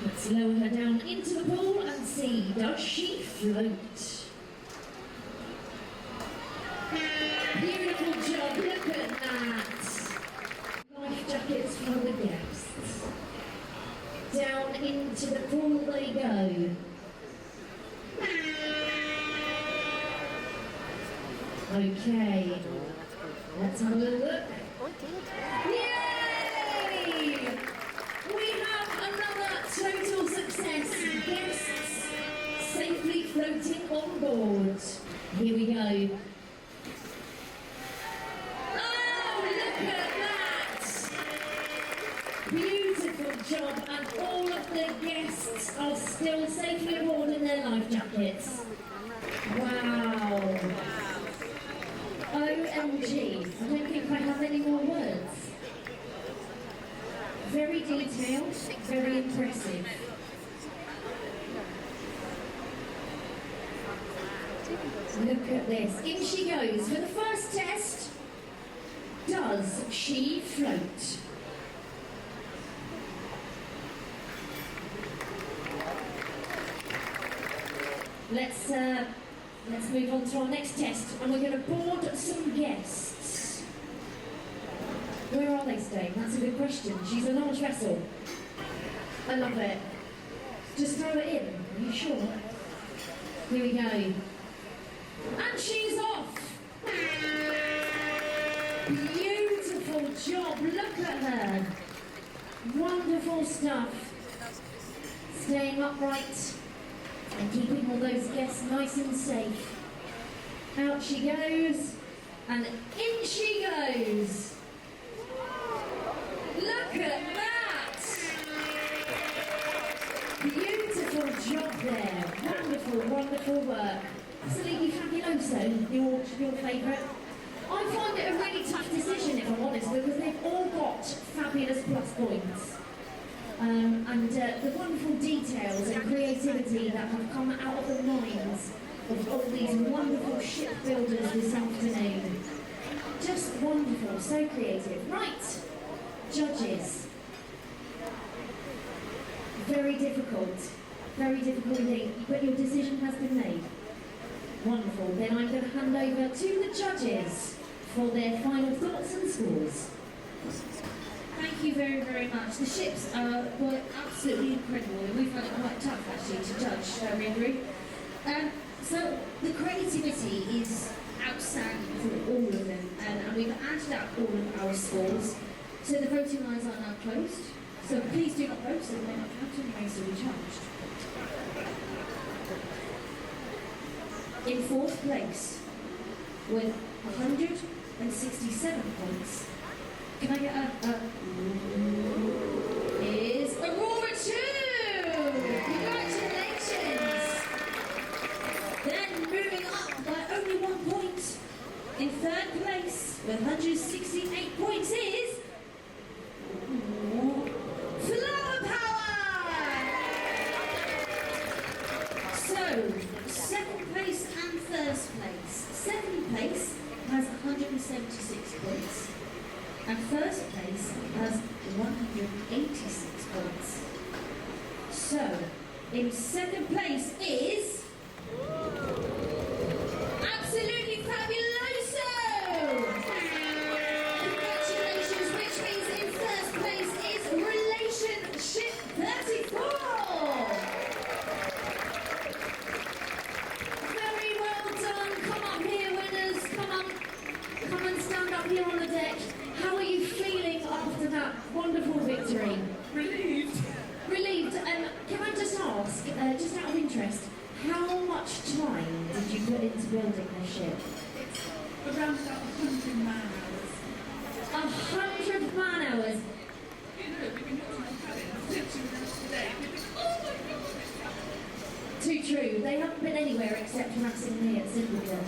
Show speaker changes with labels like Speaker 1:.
Speaker 1: Let's lower her down into the pool and see, does she float? Beautiful job, look at that. Life jackets for the guests. Down into the pool they go. Okay, let's have a little look. Yay! We have another total success. Guests safely floating on board. Here we go. Oh, look at that! Beautiful job, and all of the guests are still safely aboard in their life jackets. Wow! OMG, I don't think I have any more words. Very detailed, very impressive. Look at this. In she goes for the first test. Does she float? Let's move on to our next test, and we're going to board some guests. Where are they staying? That's a good question. She's a large vessel. I love it. Just throw it in. Are you sure? Here we go. And she's off! Beautiful job. Look at her. Wonderful stuff. Staying upright and keeping all those guests nice and safe. Out she goes, and in she goes. Look at that! Beautiful job there. Wonderful, wonderful work. Absolutely fabuloso, your favourite. I find it a really tough decision, if I'm honest, because they've all got fabulous plus points. And the wonderful details and creativity that have come out of the minds of all these wonderful shipbuilders this afternoon. Just wonderful, so creative. Right, judges. Very difficult indeed, but your decision has been made. Wonderful, then I'm going to hand over to the judges for their final thoughts and scores.
Speaker 2: Thank you very, very much. The ships were absolutely incredible, and we found it quite tough actually to judge Rinru. So the creativity is outstanding for all of them, and we've added up all of our scores. So the voting lines are now closed. So please do not vote, so they may not count and may still be charged. In fourth place, with 167 points, can I get is Aurora 2! Congratulations! Then moving up by only 1 point, in third place with 168 points is Flower Power! So, second place and first place. Second place has 176 points. And first place has 186 points. So, in second place is absolutely fabuloso! Congratulations, which means in first place is Relationship 34! Very well done. Come up here, winners. Come and stand up here on the deck. How are you feeling after that wonderful victory?
Speaker 3: Relieved.
Speaker 1: Relieved. Can I just ask, just out of interest, how much time did you put into building this ship?
Speaker 3: It's around about 100 man hours.
Speaker 1: 100 man hours?
Speaker 3: You know, we've been watching the cabin since we were today. We've been, oh my God!
Speaker 1: Too true. They haven't been anywhere except harassing me at Simpleton.